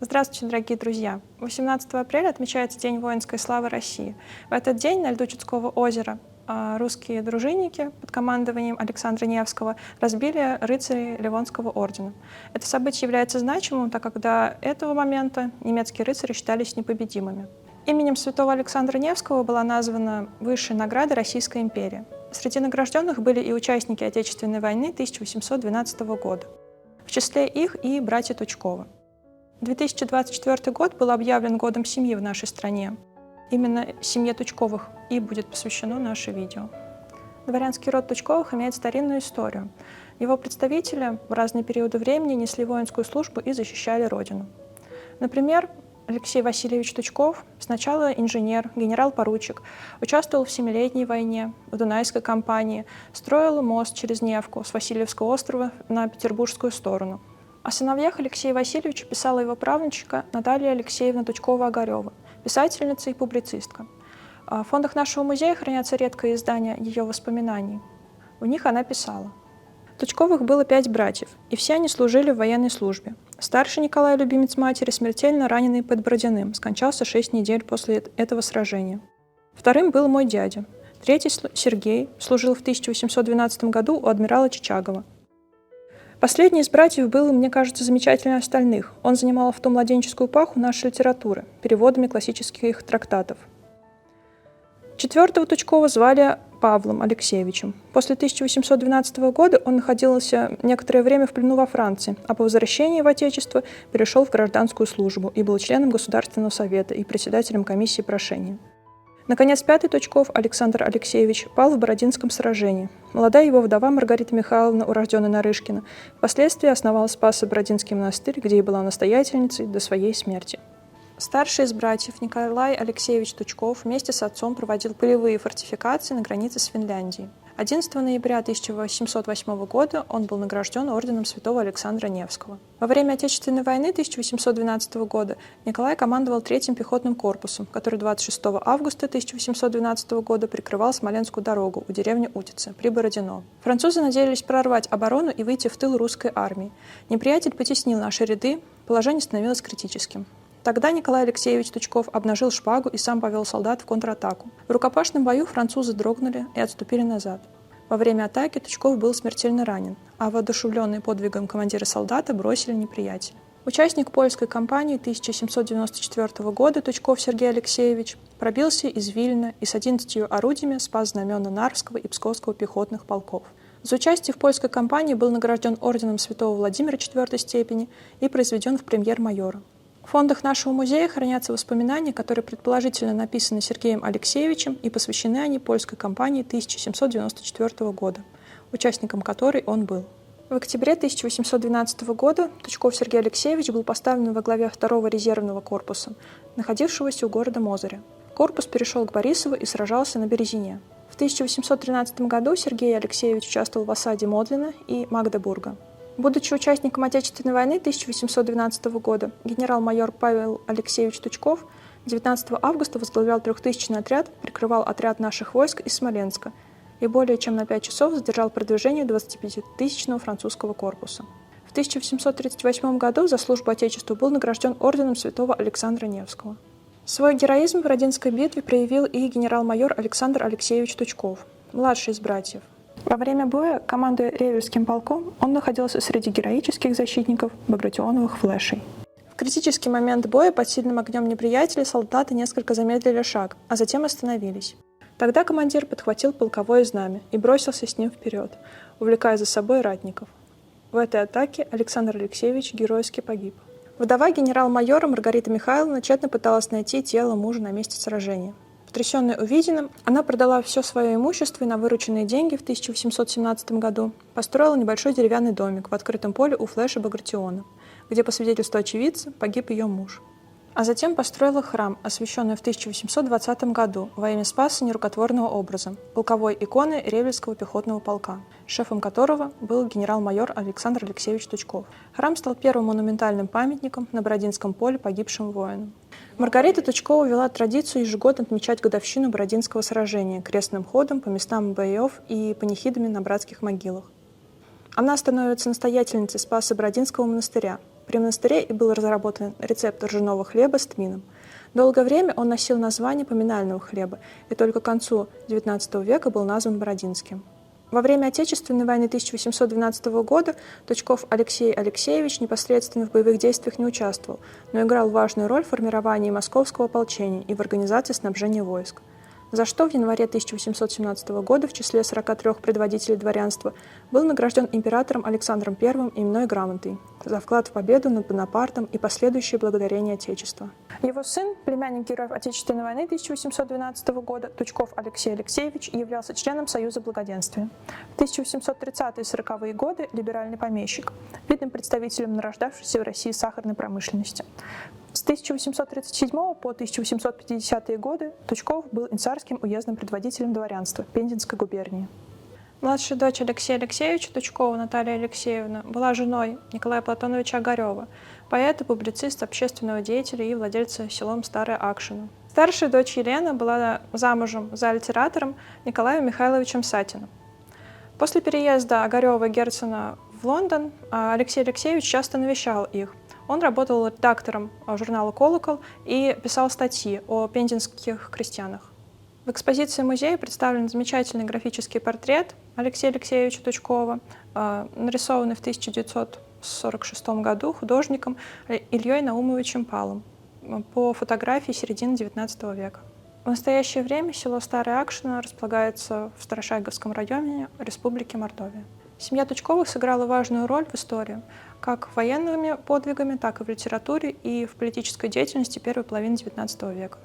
Здравствуйте, дорогие друзья! 18 апреля отмечается День воинской славы России. В этот день на льду Чудского озера русские дружинники под командованием Александра Невского разбили рыцарей Ливонского ордена. Это событие является значимым, так как до этого момента немецкие рыцари считались непобедимыми. Именем святого Александра Невского была названа высшая награда Российской империи. Среди награжденных были и участники Отечественной войны 1812 года. В числе их и братья Тучковы. 2024 год был объявлен годом семьи в нашей стране. Именно семье Тучковых и будет посвящено наше видео. Дворянский род Тучковых имеет старинную историю. Его представители в разные периоды времени несли воинскую службу и защищали родину. Например, Алексей Васильевич Тучков, сначала инженер, генерал-поручик, участвовал в Семилетней войне, в Дунайской кампании, строил мост через Невку с Васильевского острова на Петербургскую сторону. О сыновьях Алексея Васильевича писала его правнучка Наталья Алексеевна Тучкова-Огарева, писательница и публицистка. В фондах нашего музея хранятся редкие издания ее воспоминаний. В них она писала: «Тучковых было 5 братьев, и все они служили в военной службе. Старший Николай, любимец матери, смертельно раненый под Бородиным, скончался 6 недель после этого сражения. Вторым был мой дядя. Третий, Сергей, служил в 1812 году у адмирала Чичагова. Последний из братьев был, мне кажется, замечательнее остальных. Он занимал в ту младенческую эпоху нашей литературы, переводами классических трактатов. Четвертого Тучкова звали Павлом Алексеевичем. После 1812 года он находился некоторое время в плену во Франции, а по возвращении в Отечество перешел в гражданскую службу и был членом Государственного совета и председателем комиссии прошения. Наконец, пятый Тучков, Александр Алексеевич, пал в Бородинском сражении. Молодая его вдова Маргарита Михайловна, урожденная Нарышкина, впоследствии основала Спасо-Бородинский монастырь, где и была настоятельницей до своей смерти. Старший из братьев Николай Алексеевич Тучков вместе с отцом проводил полевые фортификации на границе с Финляндией. 11 ноября 1808 года он был награжден орденом святого Александра Невского. Во время Отечественной войны 1812 года Николай командовал 3-м пехотным корпусом, который 26 августа 1812 года прикрывал Смоленскую дорогу у деревни Утицы при Бородино. Французы надеялись прорвать оборону и выйти в тыл русской армии. Неприятель потеснил наши ряды, положение становилось критическим. Тогда Николай Алексеевич Тучков обнажил шпагу и сам повел солдат в контратаку. В рукопашном бою французы дрогнули и отступили назад. Во время атаки Тучков был смертельно ранен, а воодушевленные подвигом командира солдата бросили неприятеля. Участник польской кампании 1794 года Тучков Сергей Алексеевич пробился из Вильна и с 11 орудиями спас знамена Нарвского и Псковского пехотных полков. За участие в польской кампании был награжден орденом святого Владимира IV степени и произведен в премьер-майора. В фондах нашего музея хранятся воспоминания, которые предположительно написаны Сергеем Алексеевичем и посвящены они польской кампании 1794 года, участником которой он был. В октябре 1812 года Тучков Сергей Алексеевич был поставлен во главе 2-го резервного корпуса, находившегося у города Мозыря. Корпус перешел к Борисову и сражался на Березине. В 1813 году Сергей Алексеевич участвовал в осаде Модлина и Магдебурга. Будучи участником Отечественной войны 1812 года, генерал-майор Павел Алексеевич Тучков 19 августа возглавлял 3000-й отряд, прикрывал отряд наших войск из Смоленска и более чем на 5 часов задержал продвижение 25-тысячного французского корпуса. В 1838 году за службу Отечеству был награжден орденом святого Александра Невского. Свой героизм в Бородинской битве проявил и генерал-майор Александр Алексеевич Тучков, младший из братьев. Во время боя, командуя Ревельским полком, он находился среди героических защитников багратионовых флешей. В критический момент боя под сильным огнем неприятеля солдаты несколько замедлили шаг, а затем остановились. Тогда командир подхватил полковое знамя и бросился с ним вперед, увлекая за собой ратников. В этой атаке Александр Алексеевич геройски погиб. Вдова генерал-майора Маргарита Михайловна тщетно пыталась найти тело мужа на месте сражения. Потрясённая увиденным, она продала все свое имущество и на вырученные деньги в 1817 году построила небольшой деревянный домик в открытом поле у флеша Багратиона, где, по свидетельству очевидца, погиб ее муж. А затем построила храм, освященный в 1820 году во имя Спаса нерукотворного образа, полковой иконы Ревельского пехотного полка, шефом которого был генерал-майор Александр Алексеевич Тучков. Храм стал первым монументальным памятником на Бородинском поле погибшим воинам. Маргарита Тучкова вела традицию ежегодно отмечать годовщину Бородинского сражения крестным ходом по местам боев и панихидами на братских могилах. Она становится настоятельницей Спасо-Бородинского монастыря. При монастыре и был разработан рецепт ржаного хлеба с тмином. Долгое время он носил название поминального хлеба и только к концу XIX века был назван Бородинским. Во время Отечественной войны 1812 года Тучков Алексей Алексеевич непосредственно в боевых действиях не участвовал, но играл важную роль в формировании московского ополчения и в организации снабжения войск, за что в январе 1817 года в числе 43 предводителей дворянства был награжден императором Александром I именной грамотой за вклад в победу над Бонапартом и последующее благодарение Отечества. Его сын, племянник героев Отечественной войны 1812 года, Тучков Алексей Алексеевич, являлся членом Союза Благоденствия. В 1830-е и 40-е годы либеральный помещик, видным представителем нарождавшейся в России сахарной промышленности. С 1837 по 1850-е годы Тучков был инцарским уездным предводителем дворянства Пензенской губернии. Младшая дочь Алексея Алексеевича Тучкова Наталья Алексеевна была женой Николая Платоновича Огарева, поэта, публициста, общественного деятеля и владельца селом Старая Акшина. Старшая дочь Елена была замужем за литератором Николаем Михайловичем Сатиным. После переезда Огарева и Герцена в Лондон Алексей Алексеевич часто навещал их. Он работал редактором журнала «Колокол» и писал статьи о пензенских крестьянах. В экспозиции музея представлен замечательный графический портрет Алексея Алексеевича Тучкова, нарисованный в 1946 году художником Ильей Наумовичем Палом по фотографии середины XIX века. В настоящее время село Старая Акшина располагается в Старошайговском районе Республики Мордовия. Семья Тучковых сыграла важную роль в истории, как военными подвигами, так и в литературе и в политической деятельности первой половины XIX века.